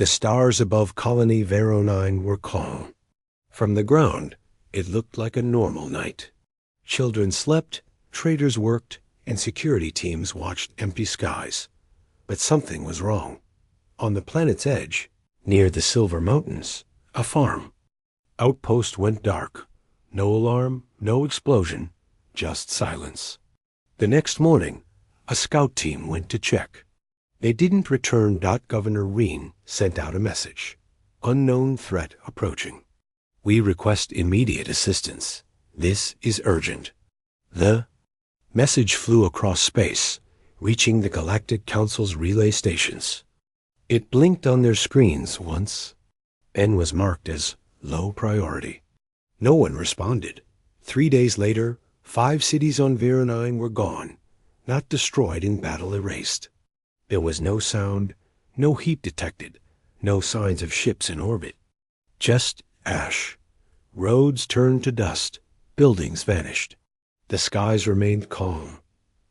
The stars above Colony Vero 9 were calm. From the ground, it looked like a normal night. Children slept, traders worked, and security teams watched empty skies. But something was wrong. On the planet's edge, near the Silver Mountains, a farm. Outpost went dark. No alarm, no explosion, just silence. The next morning, a scout team went to check. They didn't return. Governor Reen sent out a message. Unknown threat approaching. We request immediate assistance. This is urgent. The message flew across space, reaching the Galactic Council's relay stations. It blinked on their screens once, then was marked as low priority. No one responded. 3 days later, 5 cities on Vero 9 were gone, not destroyed in battle, erased. There was no sound, no heat detected, no signs of ships in orbit. Just ash. Roads turned to dust, buildings vanished. The skies remained calm.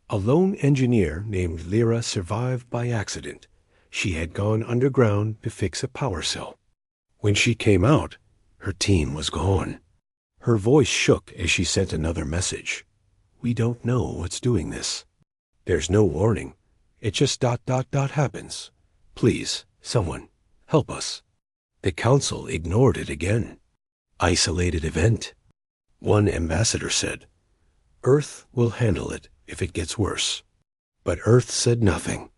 A lone engineer named Lyra survived by accident. She had gone underground to fix a power cell. When she came out, her team was gone. Her voice shook as she sent another message. We don't know what's doing this. There's no warning. It just ... happens. Please, someone, help us. The council ignored it again. Isolated event. One ambassador said, Earth will handle it if it gets worse. But Earth said nothing.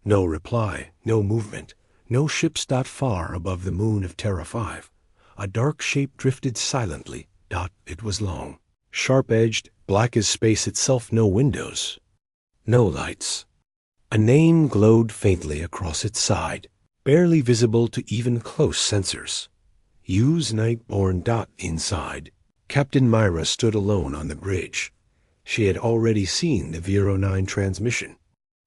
No reply, no movement, no ships. Far above the moon of Terra 5, a dark shape drifted silently. It was long, sharp-edged, black as space itself. No windows, no lights. A name glowed faintly across its side, barely visible to even close sensors. UES Nightborne. Inside, Captain Myra stood alone on the bridge. She had already seen the Vero 9 transmission.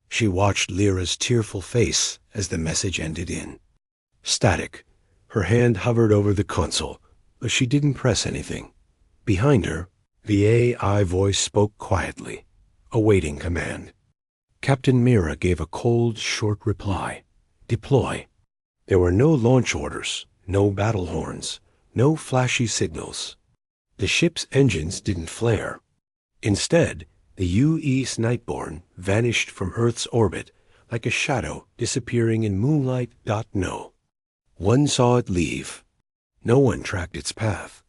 She watched Lyra's tearful face as the message ended in static. Her hand hovered over the console, but she didn't press anything. Behind her, the AI voice spoke quietly, awaiting command. Captain Myra gave a cold, short reply. Deploy. There were no launch orders, no battle horns, no flashy signals. The ship's engines didn't flare. Instead, the UES Nightborne vanished from Earth's orbit like a shadow disappearing in moonlight. No one saw it leave. No one tracked its path.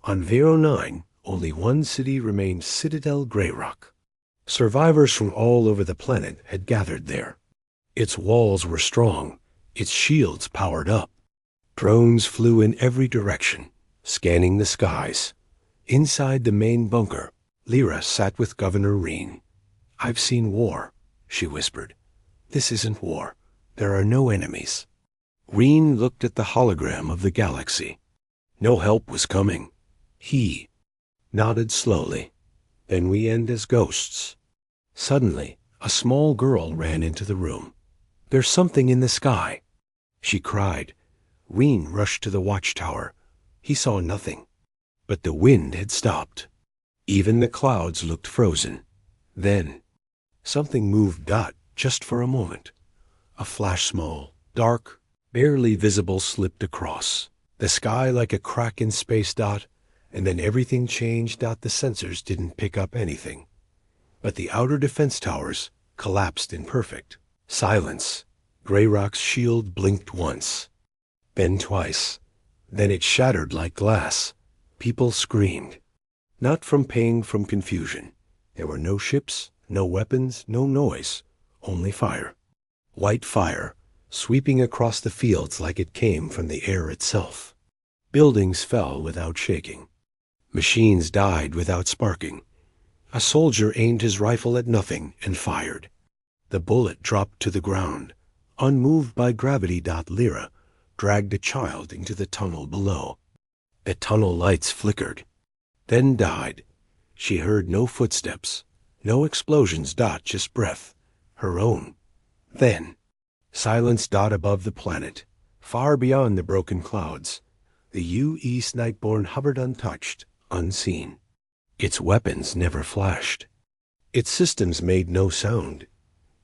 On Vero 9, only one city remained, Citadel Greyrock. Survivors from all over the planet had gathered there. Its walls were strong, its shields powered up. Drones flew in every direction, scanning the skies. Inside the main bunker, Lyra sat with Governor Reen. I've seen war, she whispered. This isn't war. There are no enemies. Reen looked at the hologram of the galaxy. No help was coming. He nodded slowly. Then we end as ghosts. Suddenly, a small girl ran into the room. There's something in the sky, she cried. Reen rushed to the watchtower. He saw nothing, but the wind had stopped. Even the clouds looked frozen. Then, something moved. Just for a moment. A flash, small, dark, barely visible, slipped across the sky like a crack in space. And then everything changed. The sensors didn't pick up anything. But the outer defense towers collapsed in perfect silence. Greyrock's shield blinked once, then twice. Then it shattered like glass. People screamed. Not from pain, from confusion. There were no ships, no weapons, no noise, only fire. White fire, sweeping across the fields like it came from the air itself. Buildings fell without shaking. Machines died without sparking. A soldier aimed his rifle at nothing and fired. The bullet dropped to the ground, unmoved by gravity. Lyra dragged a child into the tunnel below. The tunnel lights flickered, then died. She heard no footsteps, no explosions. Just breath, her own. Then, silence. Above the planet, far beyond the broken clouds, the UES Nightborne hovered untouched, unseen. Its weapons never flashed. Its systems made no sound.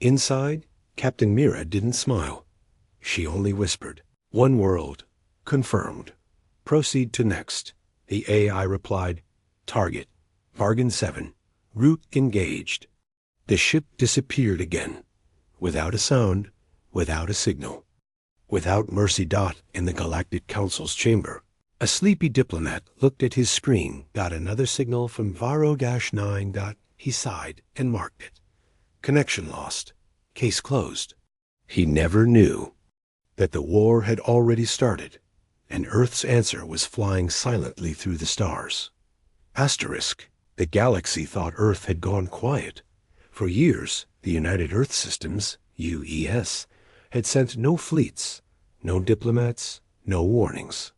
Inside, Captain Myra didn't smile. She only whispered, One world. Confirmed. Proceed to next. The AI replied, Target. Vargan 7. Route engaged. The ship disappeared again. Without a sound, without a signal. Without Mercy Dot in the Galactic Council's chamber. A sleepy diplomat looked at his screen, got another signal from Varo-9. He sighed and marked it. Connection lost. Case closed. He never knew that the war had already started, and Earth's answer was flying silently through the stars. Asterisk. The galaxy thought Earth had gone quiet. For years, the United Earth Systems, UES, had sent no fleets, no diplomats, no warnings.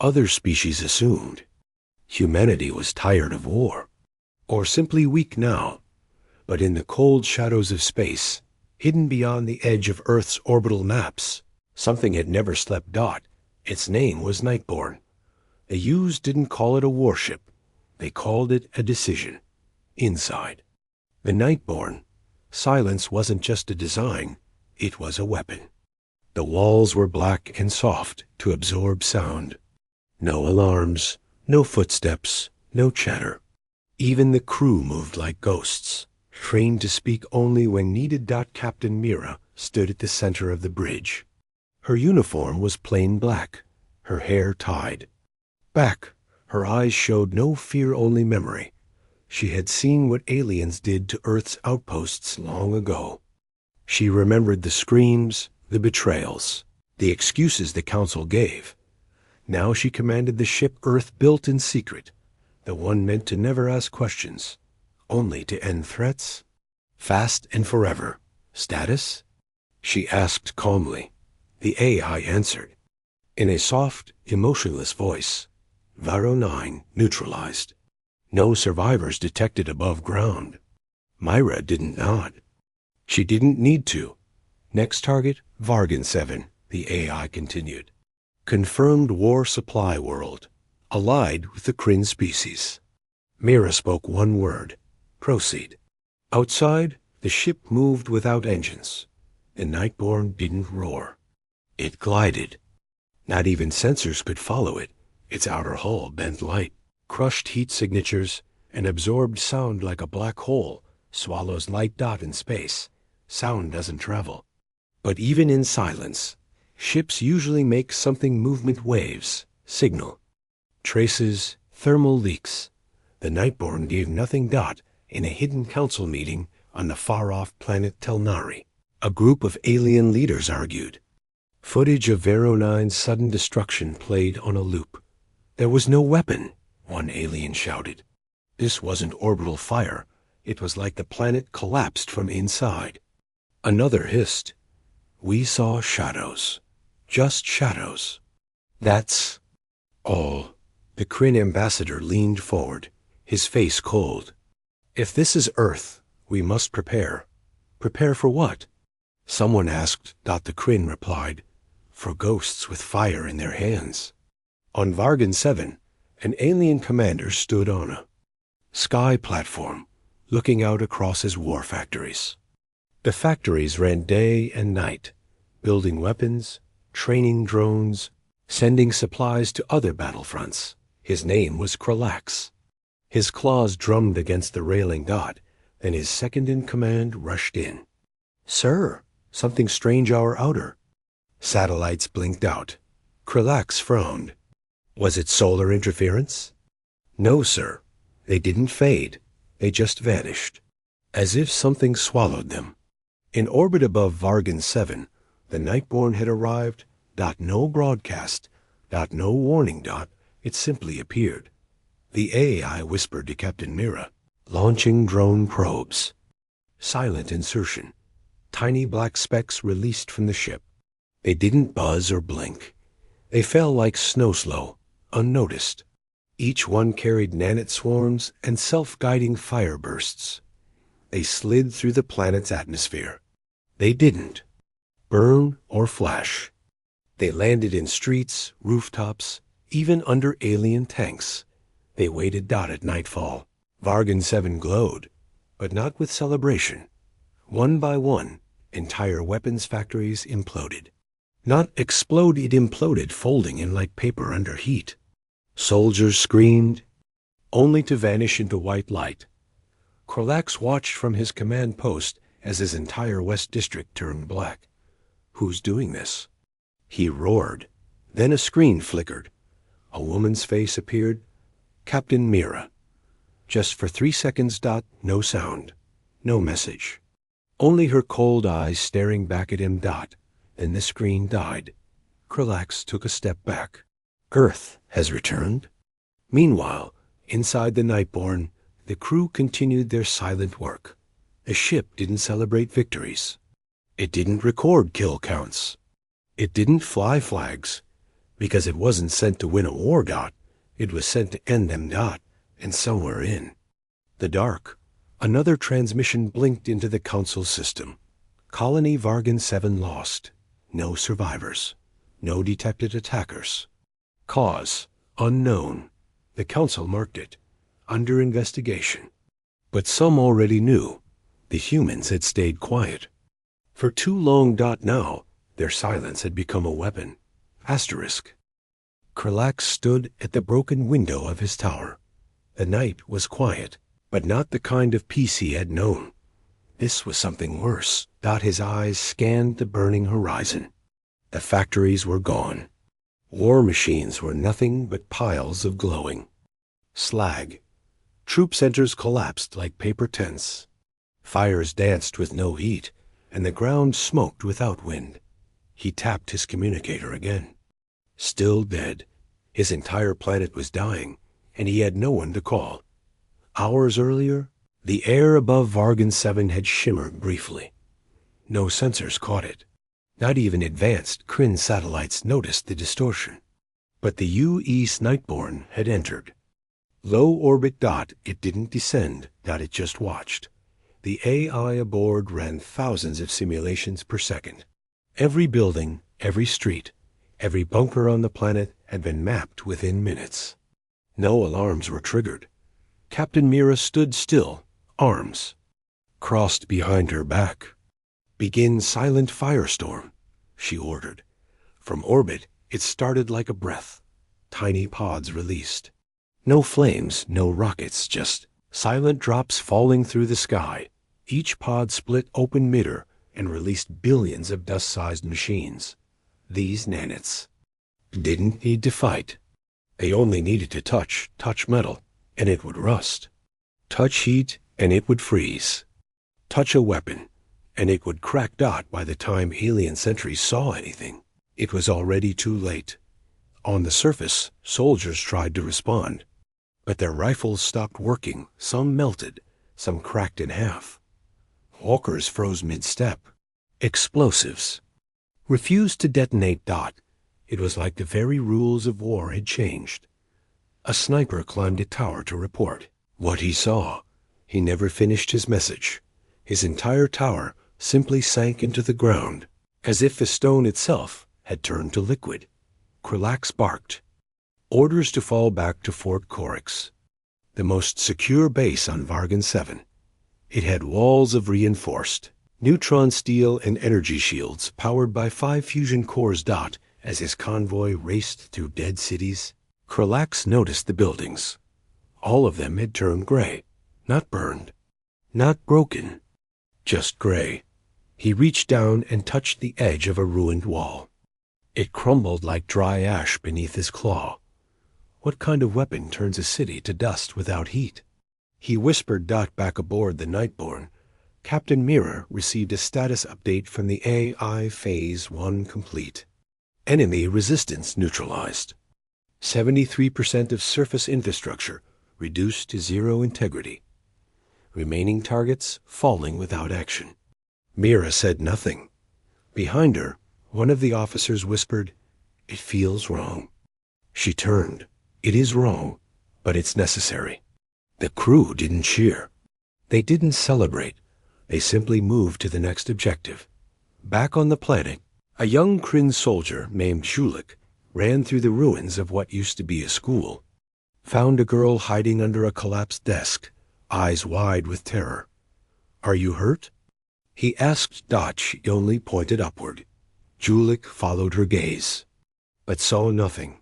Other species assumed humanity was tired of war, or simply weak now. But in the cold shadows of space, hidden beyond the edge of Earth's orbital maps, something had never slept. Its name was Nightborne. The U's didn't call it a warship. They called it a decision. Inside the Nightborne, silence wasn't just a design, it was a weapon. The walls were black and soft to absorb sound. No alarms, no footsteps, no chatter. Even the crew moved like ghosts, trained to speak only when needed. Captain Mira stood at the center of the bridge. Her uniform was plain black, her hair tied back. Her eyes showed no fear, only memory. She had seen what aliens did to Earth's outposts long ago. She remembered the screams, the betrayals, the excuses the Council gave. Now she commanded the ship Earth built in secret, the one meant to never ask questions, only to end threats. Fast and forever. Status? She asked calmly. The AI answered. In a soft, emotionless voice. Varo-9 neutralized. No survivors detected above ground. Myra didn't nod. She didn't need to. Next target, Vargan 7, the AI continued. Confirmed war supply world, allied with the Kryn species. Mira spoke one word. Proceed. Outside, the ship moved without engines. The Nightborne didn't roar. It glided. Not even sensors could follow it. Its outer hull bent light, crushed heat signatures, and absorbed sound like a black hole swallows light in space. Sound doesn't travel. But even in silence, ships usually make something: movement waves, signal, traces, thermal leaks. The Nightborne gave nothing. In a hidden council meeting on the far-off planet Telnari, a group of alien leaders argued. Footage of Varo-9's sudden destruction played on a loop. There was no weapon, one alien shouted. This wasn't orbital fire. It was like the planet collapsed from inside. Another hissed. We saw shadows. Just shadows. That's all. The Kryn ambassador leaned forward, his face cold. If this is Earth, we must prepare. Prepare for what? Someone asked. The Kryn replied. For ghosts with fire in their hands. On Vargan 7, an alien commander stood on a sky platform, looking out across his war factories. The factories ran day and night, building weapons, training drones, sending supplies to other battlefronts. His name was Kralax. His claws drummed against the railing. Then his second-in-command rushed in. Sir, something strange our outer. Satellites blinked out. Kralax frowned. Was it solar interference? No, sir. They didn't fade. They just vanished. As if something swallowed them. In orbit above Vargan 7, the Nightborne had arrived. No broadcast. No warning. It simply appeared. The AI whispered to Captain Mira. Launching drone probes. Silent insertion. Tiny black specks released from the ship. They didn't buzz or blink. They fell like snow slow, unnoticed. Each one carried nanite swarms and self-guiding fire bursts. They slid through the planet's atmosphere. They didn't burn or flash. They landed in streets, rooftops, even under alien tanks. They waited. At nightfall. Vargan 7 glowed, but not with celebration. One by one, entire weapons factories imploded. Not explode, it imploded, folding in like paper under heat. Soldiers screamed, only to vanish into white light. Krolax watched from his command post as his entire West District turned black. Who's doing this? He roared. Then a screen flickered. A woman's face appeared. Captain Mira. Just for 3 seconds, no sound. No message. Only her cold eyes staring back at him, Then the screen died. Krolax took a step back. Earth has returned. Meanwhile, inside the Nightborne, the crew continued their silent work. The ship didn't celebrate victories. It didn't record kill counts. It didn't fly flags, because it wasn't sent to win a war, It was sent to end them, and somewhere in the dark, another transmission blinked into the Council system. Colony Vargan 7 lost. No survivors. No detected attackers. Cause unknown. The Council marked it. Under investigation. But some already knew. The humans had stayed quiet. For too long. Now, their silence had become a weapon. Asterisk. Krolax stood at the broken window of his tower. The night was quiet, but not the kind of peace he had known. This was something worse. His eyes scanned the burning horizon. The factories were gone. War machines were nothing but piles of glowing slag. Troop centers collapsed like paper tents. Fires danced with no heat, and the ground smoked without wind. He tapped his communicator again. Still dead. His entire planet was dying, and he had no one to call. Hours earlier, the air above Vargan 7 had shimmered briefly. No sensors caught it. Not even advanced Kryn satellites noticed the distortion. But the UES Nightborne had entered. Low orbit. It didn't descend. It just watched. The AI aboard ran thousands of simulations per second. Every building, every street, every bunker on the planet had been mapped within minutes. No alarms were triggered. Captain Mira stood still, arms crossed behind her back. Begin silent firestorm, she ordered. From orbit, it started like a breath. Tiny pods released. No flames, no rockets, just silent drops falling through the sky. Each pod split open midair and released billions of dust-sized machines. These nanits didn't need to fight. They only needed to touch metal, and it would rust. Touch heat, and it would freeze. Touch a weapon, and it would crack. By the time alien sentries saw anything, it was already too late. On the surface, soldiers tried to respond, but their rifles stopped working. Some melted, some cracked in half. Walkers froze mid-step. Explosives refused to detonate. It was like the very rules of war had changed. A sniper climbed a tower to report what he saw. He never finished his message. His entire tower simply sank into the ground, as if the stone itself had turned to liquid. Krolax barked. Orders to fall back to Fort Corix, the most secure base on Vargan 7. It had walls of reinforced neutron steel and energy shields powered by 5 fusion cores. As his convoy raced through dead cities, Krolax noticed the buildings. All of them had turned gray. Not burned. Not broken. Just gray. He reached down and touched the edge of a ruined wall. It crumbled like dry ash beneath his claw. What kind of weapon turns a city to dust without heat? He whispered back aboard the Nightborne. Captain Mira received a status update from the AI Phase 1 complete. Enemy resistance neutralized. 73% of surface infrastructure reduced to 0 integrity. Remaining targets falling without action. Mira said nothing. Behind her, one of the officers whispered, "It feels wrong." She turned. "It is wrong, but it's necessary." The crew didn't cheer. They didn't celebrate. They simply moved to the next objective. Back on the planet, a young Kryn soldier named Shulik ran through the ruins of what used to be a school. Found a girl hiding under a collapsed desk, eyes wide with terror. "Are you hurt?" He asked. She only pointed upward. Julik followed her gaze, but saw nothing.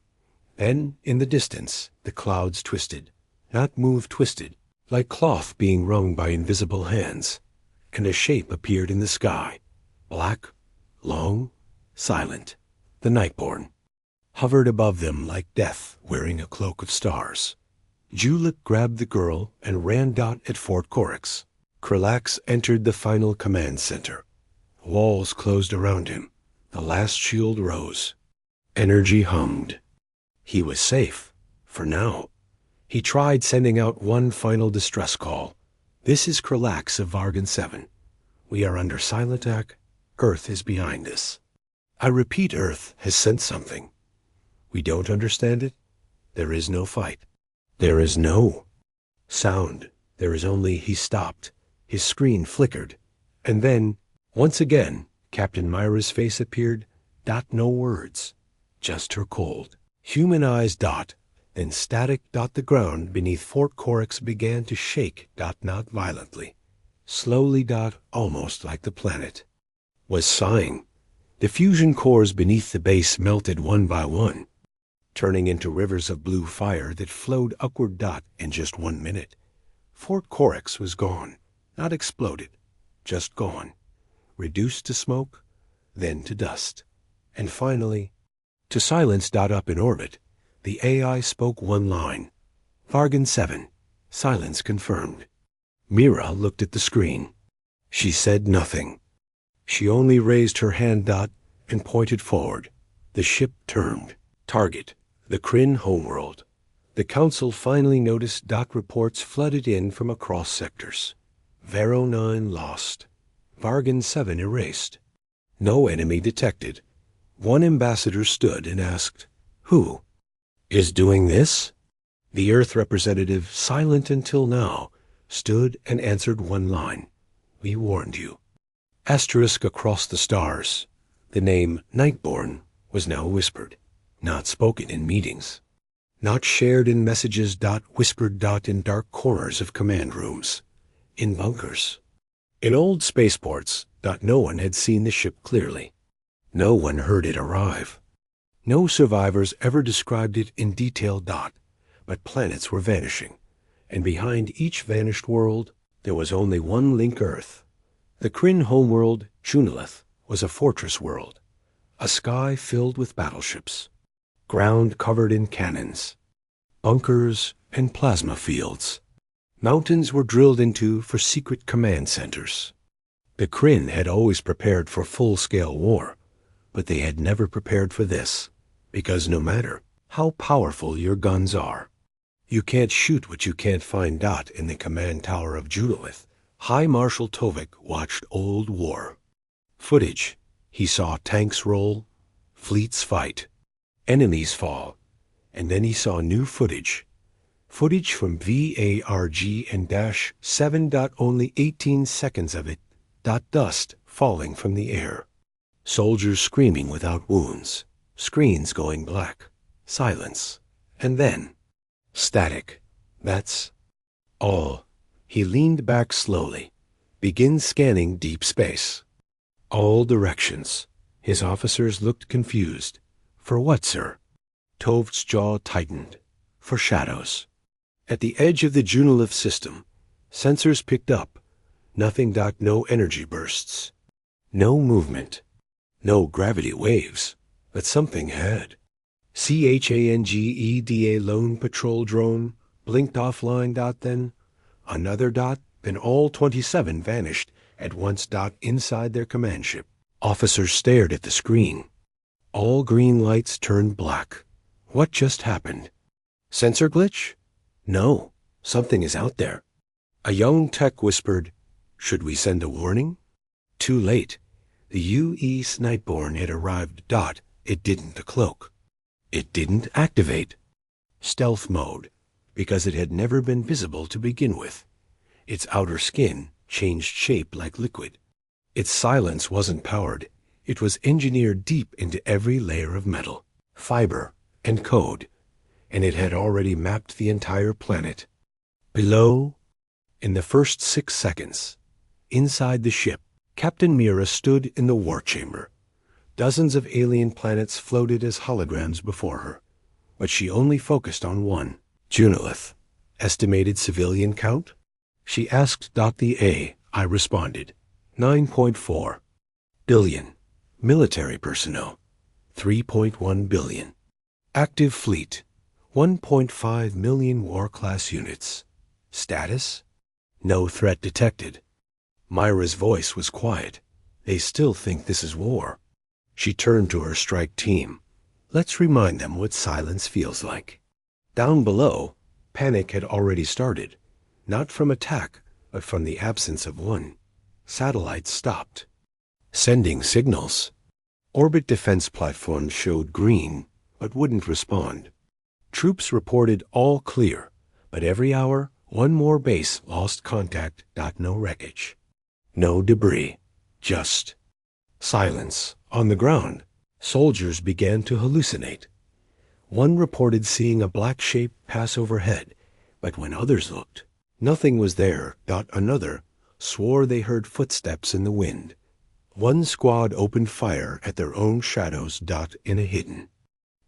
Then, in the distance, the clouds twisted, not moved twisted, like cloth being wrung by invisible hands, and a shape appeared in the sky, black, long, silent. The Nightborne hovered above them like death wearing a cloak of stars. Julik grabbed the girl and ran at Fort Corax. Kralax entered the final command center. Walls closed around him. The last shield rose. Energy hummed. He was safe, for now. He tried sending out one final distress call. This is Kralax of Vargan 7. We are under silent attack. Earth is behind us. I repeat, Earth has sent something. We don't understand it. There is no fight. There is no sound. There is only he stopped. His screen flickered. And then, once again, Captain Myra's face appeared. No words. Just her cold, human eyes. Then static. The ground beneath Fort Corax began to shake. Not violently. Slowly. Almost like the planet was sighing. The fusion cores beneath the base melted one by one, turning into rivers of blue fire that flowed upward. In just 1 minute, Fort Corax was gone. Not exploded, just gone. Reduced to smoke, then to dust, and finally to silence. Up in orbit, the AI spoke one line. Vargan 7. Silence confirmed. Mira looked at the screen. She said nothing. She only raised her hand. And pointed forward. The ship turned. Target, the Kryn homeworld. The Council finally noticed. Reports flooded in from across sectors. Vero 9 lost. Vargan 7 erased. No enemy detected. One ambassador stood and asked, "Who is doing this?" The Earth representative, silent until now, stood and answered one line. "We warned you." Asterisk across the stars. The name Nightborne was now whispered, not spoken in meetings, not shared in messages. Whispered. In dark corners of command rooms, in bunkers, in old spaceports. No one had seen the ship clearly. No one heard it arrive. No survivors ever described it in detail. But planets were vanishing, and behind each vanished world, there was only one link Earth. The Kryn homeworld, Junilith, was a fortress world, a sky filled with battleships, ground covered in cannons, bunkers and plasma fields. Mountains were drilled into for secret command centers. The Kryn had always prepared for full-scale war, but they had never prepared for this, because no matter how powerful your guns are, you can't shoot what you can't find. In the command tower of Junilith, High Marshal Tovik watched old war footage. He saw tanks roll, fleets fight, enemies fall, and then he saw new footage from VARG and -7. Only 18 seconds of it. Dust falling from the air, soldiers screaming without wounds, screens going black, silence, and then static. That's all. He leaned back slowly, began scanning deep space. All directions. His officers looked confused. "For what, sir?" Tove's jaw tightened. "For shadows." At the edge of the Junilith system, sensors picked up. Nothing. No energy bursts. No movement. No gravity waves. But something had. CHANGEDA lone patrol drone blinked offline. Then another. Then all 27 vanished at once. Inside their command ship, officers stared at the screen. All green lights turned black. What just happened? Sensor glitch? No, something is out there. A young tech whispered, "Should we send a warning?" Too late. The UES Nightborne had arrived. It didn't cloak. It didn't activate. Stealth mode, because it had never been visible to begin with. Its outer skin changed shape like liquid. Its silence wasn't powered. It was engineered deep into every layer of metal, fiber, and code, and it had already mapped the entire planet. Below, in the first 6 seconds, inside the ship, Captain Mira stood in the war chamber. Dozens of alien planets floated as holograms before her, but she only focused on one. Junilith. Estimated civilian count? She asked. The A. I responded. 9.4 billion. Military personnel. 3.1 billion. Active fleet. 1.5 million war-class units. Status? No threat detected. Myra's voice was quiet. They still think this is war. She turned to her strike team. Let's remind them what silence feels like. Down below, panic had already started. Not from attack, but from the absence of one. Satellites stopped. Sending signals. Orbit defense platforms showed green, but wouldn't respond. Troops reported all clear, but every hour, one more base lost contact. No wreckage. No debris. Just silence. On the ground, soldiers began to hallucinate. One reported seeing a black shape pass overhead, but when others looked, nothing was there. Another swore they heard footsteps in the wind. One squad opened fire at their own shadows. In a hidden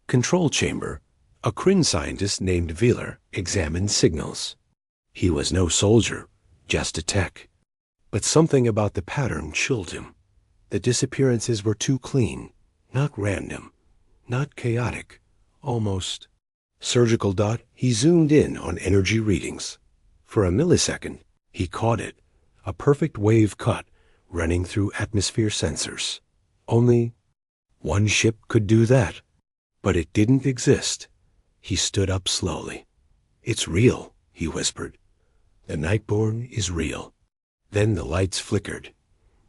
control chamber, a Kryn scientist named Wheeler examined signals. He was no soldier, just a tech. But something about the pattern chilled him. The disappearances were too clean, not random, not chaotic, almost surgical. He zoomed in on energy readings. For a millisecond, he caught it, a perfect wave cut running through atmosphere sensors. Only one ship could do that, but it didn't exist. He stood up slowly. It's real, he whispered. The Nightborne is real. Then the lights flickered.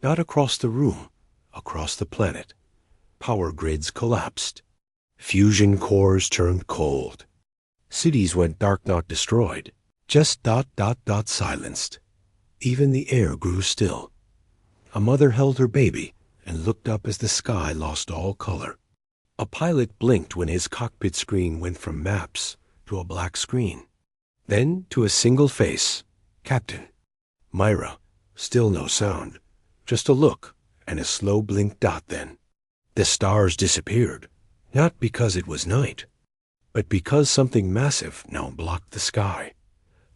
Not across the room, across the planet. Power grids collapsed. Fusion cores turned cold. Cities went dark, not destroyed. Just silenced. Even the air grew still. A mother held her baby and looked up as the sky lost all color. A pilot blinked when his cockpit screen went from maps to a black screen. Then to a single face. Captain. Myra. Still no sound. Just a look and a slow blink. Then the stars disappeared, not because it was night, but because something massive now blocked the sky.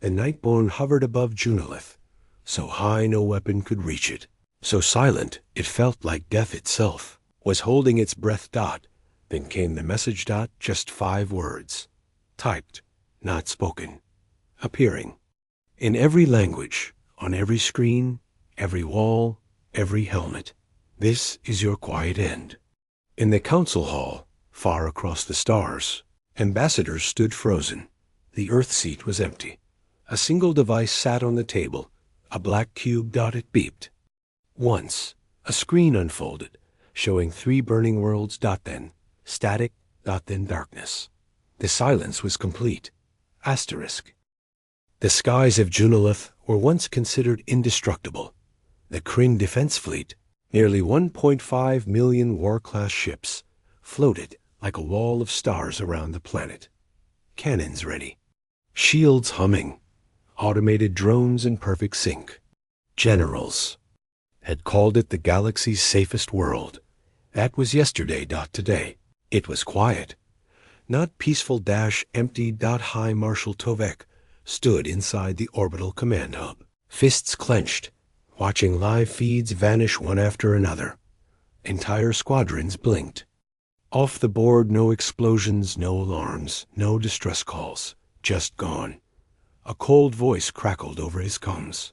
The Nightborne hovered above Junilith, so high no weapon could reach it, so silent it felt like death itself was holding its breath. Then came the message. Just 5 words, typed, not spoken, appearing in every language, on every screen, every wall, every helmet. This is your quiet end. In the council hall, far across the stars, ambassadors stood frozen. The Earth seat was empty. A single device sat on the table, a black cube. It beeped. Once, a screen unfolded, showing 3 burning worlds. Then static. Then darkness. The silence was complete. Asterisk. The skies of Junilith were once considered indestructible. The Kryn Defense Fleet, nearly 1.5 million war-class ships, floated like a wall of stars around the planet. Cannons ready. Shields humming. Automated drones in perfect sync. Generals had called it the galaxy's safest world. That was yesterday. Today, it was quiet. Not peaceful. Empty. High Marshal Tovek stood inside the orbital command hub, fists clenched, watching live feeds vanish one after another. Entire squadrons blinked. Off the board, no explosions, no alarms, no distress calls, just gone. A cold voice crackled over his comms.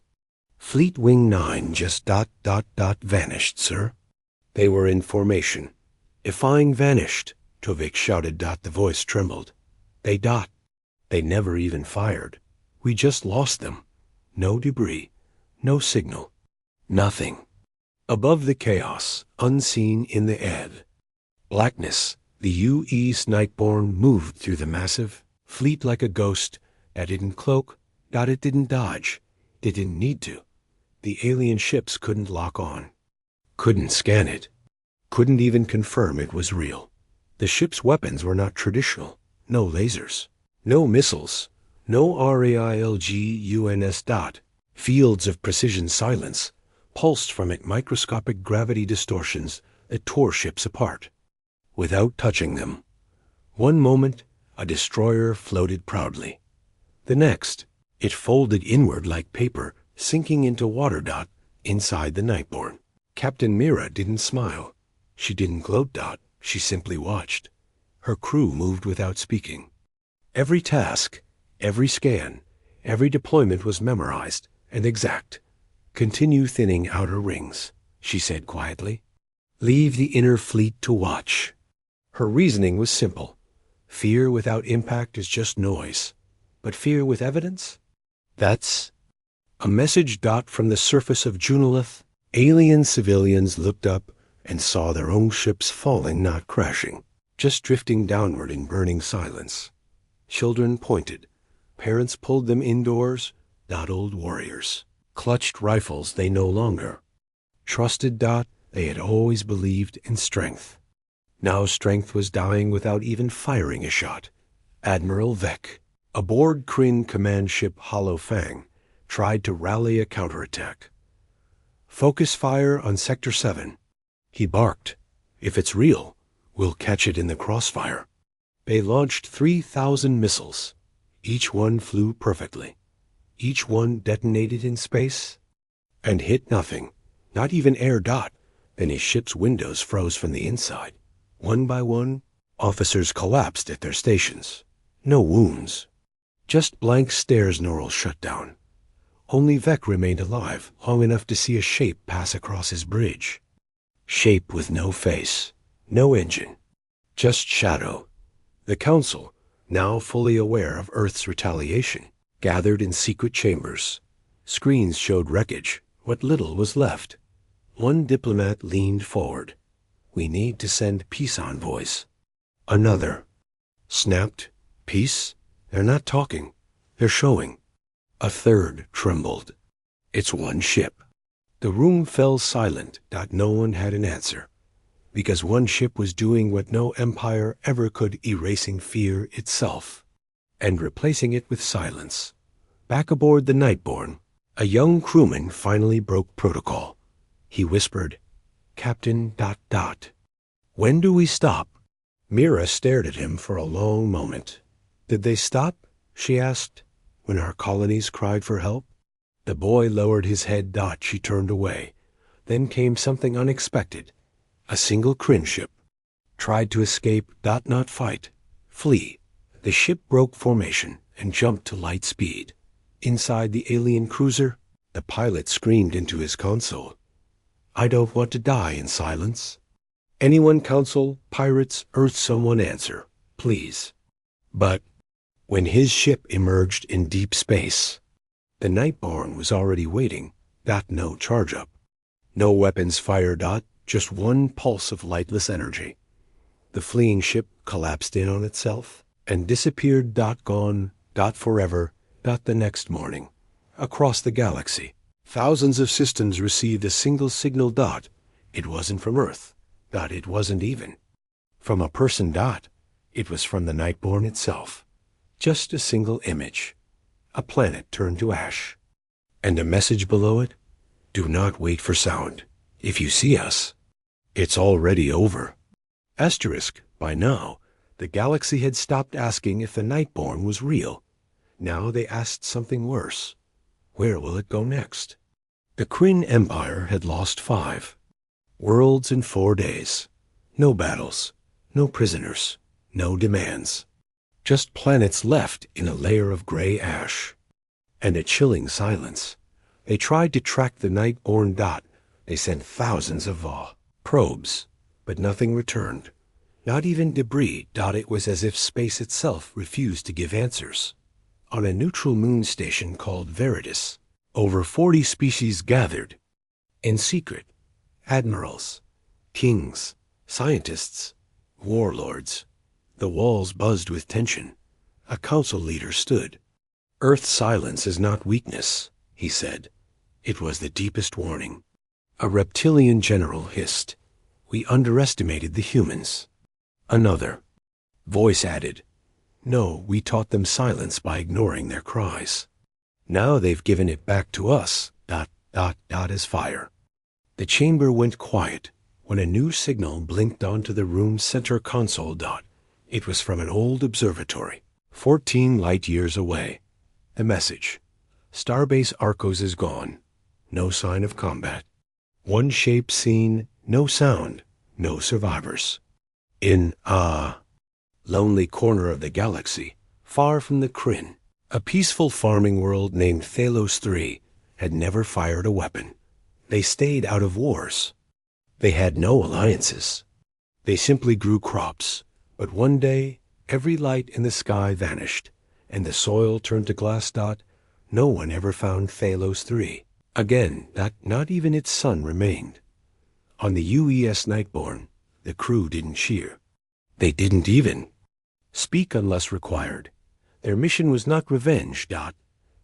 Fleet Wing 9 just vanished, sir. They were in formation. Defying vanished, Tovik shouted. The voice trembled. They never even fired. We just lost them. No debris, no signal, nothing. Above the chaos, unseen in the ebb, blackness, the UES Nightborne moved through the massive fleet like a ghost. That didn't cloak. It didn't dodge. It didn't need to. The alien ships couldn't lock on. Couldn't scan it. Couldn't even confirm it was real. The ship's weapons were not traditional. No lasers. No missiles, no RAILGUNS. Fields of precision silence pulsed from it. Microscopic gravity distortions It tore ships apart, without touching them. One moment, a destroyer floated proudly. The next, it folded inward like paper, sinking into water. Inside the Nightborne. Captain Mira didn't smile. She didn't gloat. She simply watched. Her crew moved without speaking. Every task, every scan, every deployment was memorized and exact. Continue thinning outer rings, she said quietly. Leave the inner fleet to watch. Her reasoning was simple. Fear without impact is just noise. But fear with evidence? That's a message. From the surface of Junilith, alien civilians looked up and saw their own ships falling, not crashing, just drifting downward in burning silence. Children pointed. Parents pulled them indoors. Old warriors clutched rifles they no longer trusted. They had always believed in strength. Now strength was dying without even firing a shot. Admiral Vec, aboard Kryn command ship Hollow Fang, tried to rally a counterattack. Focus fire on Sector 7. He barked. If it's real, we'll catch it in the crossfire. They launched 3,000 missiles. Each one flew perfectly. Each one detonated in space and hit nothing, not even air. Then his ship's windows froze from the inside. One by one, officers collapsed at their stations. No wounds. Just blank stares. Norrell shut down. Only Vec remained alive, long enough to see a shape pass across his bridge. Shape with no face, no engine, just shadow. The Council, now fully aware of Earth's retaliation, gathered in secret chambers. Screens showed wreckage, what little was left. One diplomat leaned forward. We need to send peace envoys. Another snapped. Peace? They're not talking. They're showing. A third trembled. It's one ship. The room fell silent. No one had an answer. Because one ship was doing what no empire ever could, erasing fear itself and replacing it with silence. Back aboard the Nightborne, a young crewman finally broke protocol. He whispered, Captain ... When do we stop? Mira stared at him for a long moment. Did they stop? She asked. When our colonies cried for help? The boy lowered his head. She turned away. Then came something unexpected. A single Kryn ship. Tried to escape. Not fight. Flee. The ship broke formation and jumped to light speed. Inside the alien cruiser, the pilot screamed into his console. I don't want to die in silence. Anyone, Council, pirates, Earth, someone answer, please. But when his ship emerged in deep space, the Nightborne was already waiting. No charge-up. No weapons fired. Just one pulse of lightless energy. The fleeing ship collapsed in on itself and disappeared. Gone. Forever. The next morning. Across the galaxy, thousands of systems received a single signal. It wasn't from Earth. It wasn't even from a person. It was from the Nightborne itself. Just a single image. A planet turned to ash. And a message below it. Do not wait for sound. If you see us, it's already over. Asterisk. By now, the galaxy had stopped asking if the Nightborne was real. Now they asked something worse. Where will it go next? The Kryn Empire had lost 5 worlds in 4 days. No battles, no prisoners, no demands. Just planets left in a layer of gray ash. And a chilling silence. They tried to track the Nightborne. They sent thousands of probes, but nothing returned. Not even debris. It was as if space itself refused to give answers. On a neutral moon station called Veritas, over 40 species gathered. In secret, admirals, kings, scientists, warlords. The walls buzzed with tension. A council leader stood. Earth's silence is not weakness, he said. It was the deepest warning. A reptilian general hissed. We underestimated the humans. Another voice added. No, we taught them silence by ignoring their cries. Now they've given it back to us. As fire. The chamber went quiet. when a new signal blinked onto the room's center console. It was from an old observatory, 14 light-years away. The message: Starbase Arcos is gone. No sign of combat. One shape seen, no sound, no survivors. In a lonely corner of the galaxy, far from the Kryn, a peaceful farming world named Thalos 3 had never fired a weapon. They stayed out of wars. They had no alliances. They simply grew crops. But one day, every light in the sky vanished, and the soil turned to glass. No one ever found Thalos 3. Again, not even its sun remained. On the UES Nightborne, the crew didn't cheer. They didn't even speak unless required. Their mission was not revenge.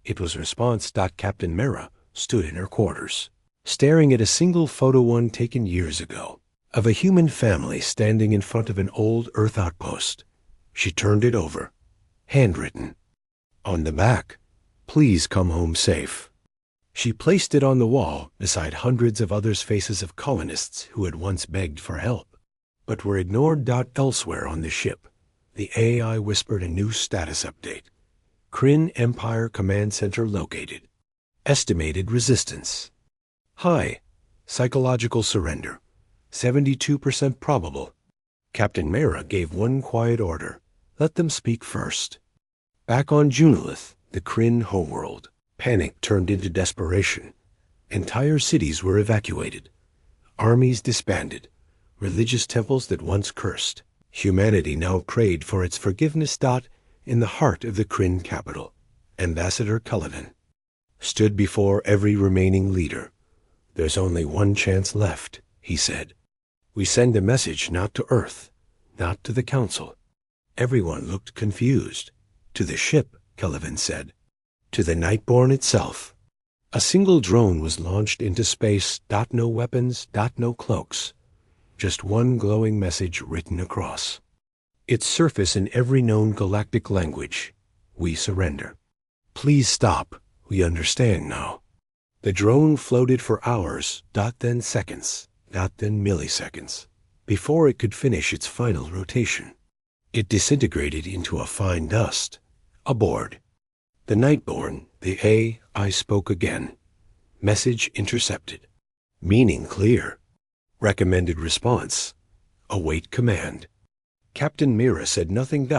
It was response. Captain Mera stood in her quarters, staring at a single photo, one taken years ago, of a human family standing in front of an old Earth outpost. She turned it over. Handwritten. On the back, "Please come home safe." She placed it on the wall beside hundreds of others' faces of colonists who had once begged for help, but were ignored. Elsewhere on the ship, the AI whispered a new status update. Kryn Empire Command Center located. Estimated resistance high. Psychological surrender 72% probable. Captain Mera gave one quiet order: let them speak first. Back on Junilith, the Kryn homeworld, panic turned into desperation. Entire cities were evacuated. Armies disbanded. Religious temples that once cursed. Humanity now prayed for its forgiveness. In the heart of the Kryn capital, Ambassador Cullivan stood before every remaining leader. "There's only one chance left," he said. "We send a message not to Earth, not to the Council." Everyone looked confused. "To the ship," Cullivan said. "To the Nightborne itself." A single drone was launched into space. No weapons, no cloaks. Just one glowing message written across its surface in every known galactic language: "We surrender. Please stop. We understand now." The drone floated for hours, then seconds, then milliseconds, before it could finish its final rotation. It disintegrated into a fine dust. Aboard the Nightborne, the AI spoke again. Message intercepted. Meaning clear. Recommended response: await command. Captain Mera said nothing.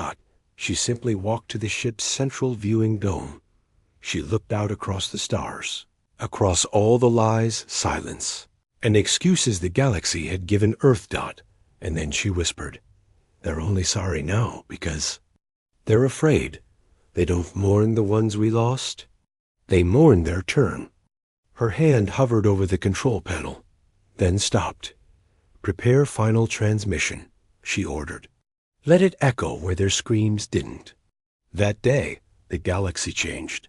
She simply walked to the ship's central viewing dome. She looked out across the stars, across all the lies, silence, and excuses the galaxy had given Earth. And then she whispered, "They're only sorry now because they're afraid. They don't mourn the ones we lost. They mourn their turn." Her hand hovered over the control panel, then stopped. "Prepare final transmission," she ordered. "Let it echo where their screams didn't." That day, the galaxy changed.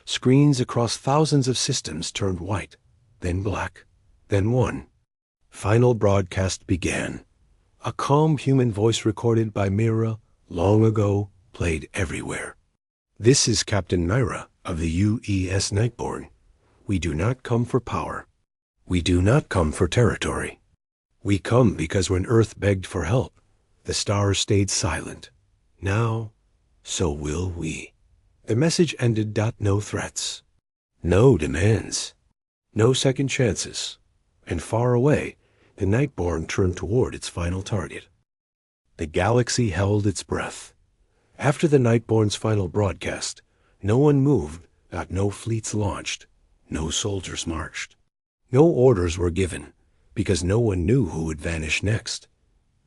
Screens across thousands of systems turned white, then black, then one. Final broadcast began. A calm human voice recorded by Mera long ago played everywhere. "This is Captain Mera of the UES Nightborne. We do not come for power. We do not come for territory. We come because when Earth begged for help, the stars stayed silent. Now, so will we." The message ended. No threats, no demands, no second chances. And far away, the Nightborne turned toward its final target. The galaxy held its breath. After the Nightborne's final broadcast, no one moved. No fleets launched, no soldiers marched. No orders were given, because no one knew who would vanish next.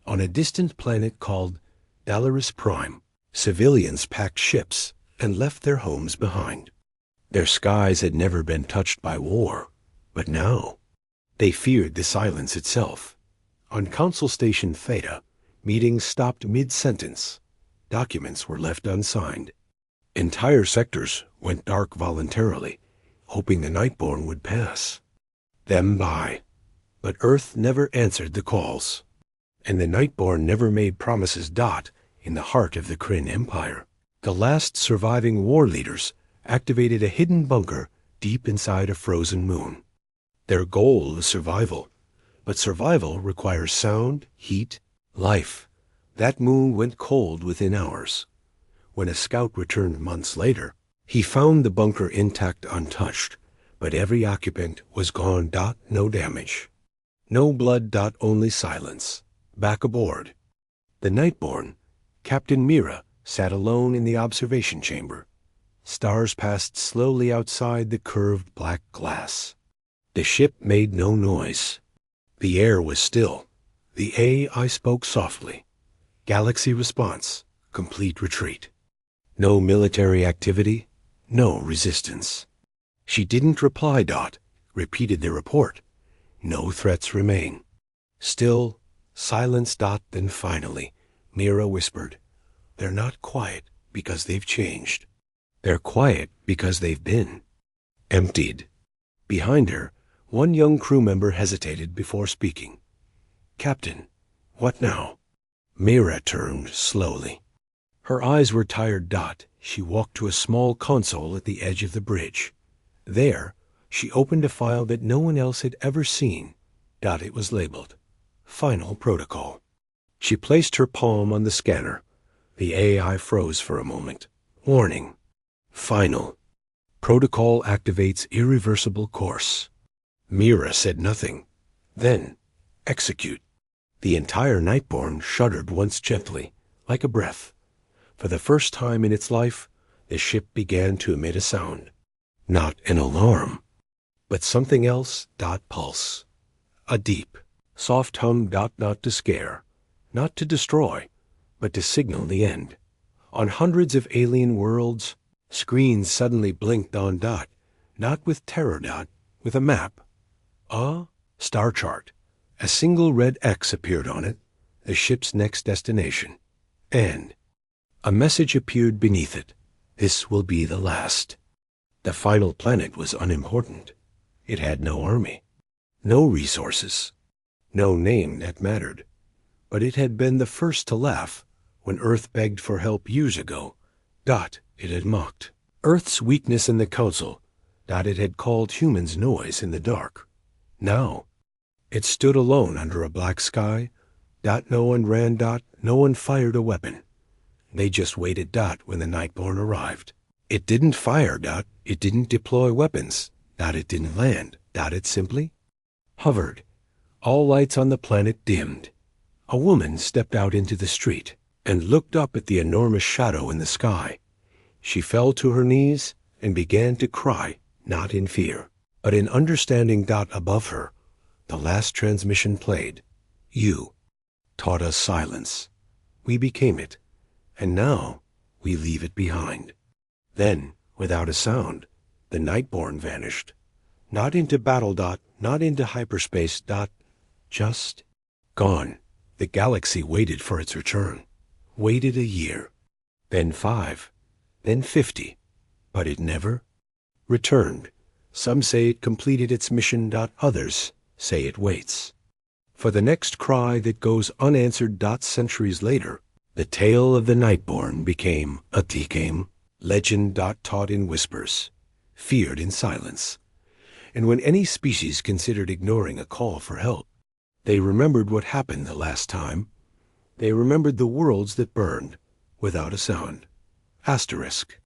On a distant planet called Dalaris Prime, civilians packed ships and left their homes behind. Their skies had never been touched by war, but now they feared the silence itself. On Council Station Theta, meetings stopped mid-sentence. Documents were left unsigned. Entire sectors went dark voluntarily, hoping the Nightborne would pass them by. But Earth never answered the calls, and the Nightborne never made promises. In the heart of the Kryn Empire, the last surviving war leaders activated a hidden bunker deep inside a frozen moon. Their goal was survival, But survival requires sound, heat, life. That moon went cold within hours. When a scout returned months later, he found the bunker intact, untouched, but every occupant was gone. No damage. No blood. Only silence. Back aboard, the Nightborne, Captain Mira sat alone in the observation chamber. Stars passed slowly outside the curved black glass. The ship made no noise. The air was still. The AI spoke softly. Galaxy response, complete retreat. No military activity, no resistance. She didn't reply. Repeated the report. No threats remain. Still, silence. Then finally, Mira whispered, "They're not quiet because they've changed. They're quiet because they've been emptied." Behind her, one young crew member hesitated before speaking. "Captain, what now?" Mira turned slowly. Her eyes were tired. She walked to a small console at the edge of the bridge. There, she opened a file that no one else had ever seen. It was labeled Final Protocol. She placed her palm on the scanner. The AI froze for a moment. Warning. Final. Protocol activates irreversible course. Mira said nothing. Then, execute. The entire Nightborne shuddered once gently, like a breath. For the first time in its life, the ship began to emit a sound. Not an alarm, but something else. Pulse. A deep, soft hum. Not to scare, not to destroy, but to signal the end. On hundreds of alien worlds, screens suddenly blinked on. Not with terror. With a map. A star chart. A single red X appeared on it, the ship's next destination. And a message appeared beneath it. This will be the last. The final planet was unimportant. It had no army, no resources, no name that mattered. But it had been the first to laugh when Earth begged for help years ago. It had mocked Earth's weakness in the Council. It had called humans noise in the dark. Now, it stood alone under a black sky. No one ran. No one fired a weapon. They just waited. When the Nightborne arrived. It didn't fire. It didn't deploy weapons. It didn't land. It simply hovered. All lights on the planet dimmed. A woman stepped out into the street and looked up at the enormous shadow in the sky. She fell to her knees and began to cry, not in fear, but in understanding. Above her, the last transmission played. You taught us silence. We became it, and now we leave it behind. Then, without a sound, the Nightborne vanished. Not into battle. Not into hyperspace. Just gone. The galaxy waited for its return. Waited a year. Then 5. Then 50. But it never returned. Some say it completed its mission. Others say it waits for the next cry that goes unanswered. Centuries later, the tale of the Nightborne became a legend. Taught in whispers, feared in silence. And when any species considered ignoring a call for help, they remembered what happened the last time. They remembered the worlds that burned without a sound. Asterisk.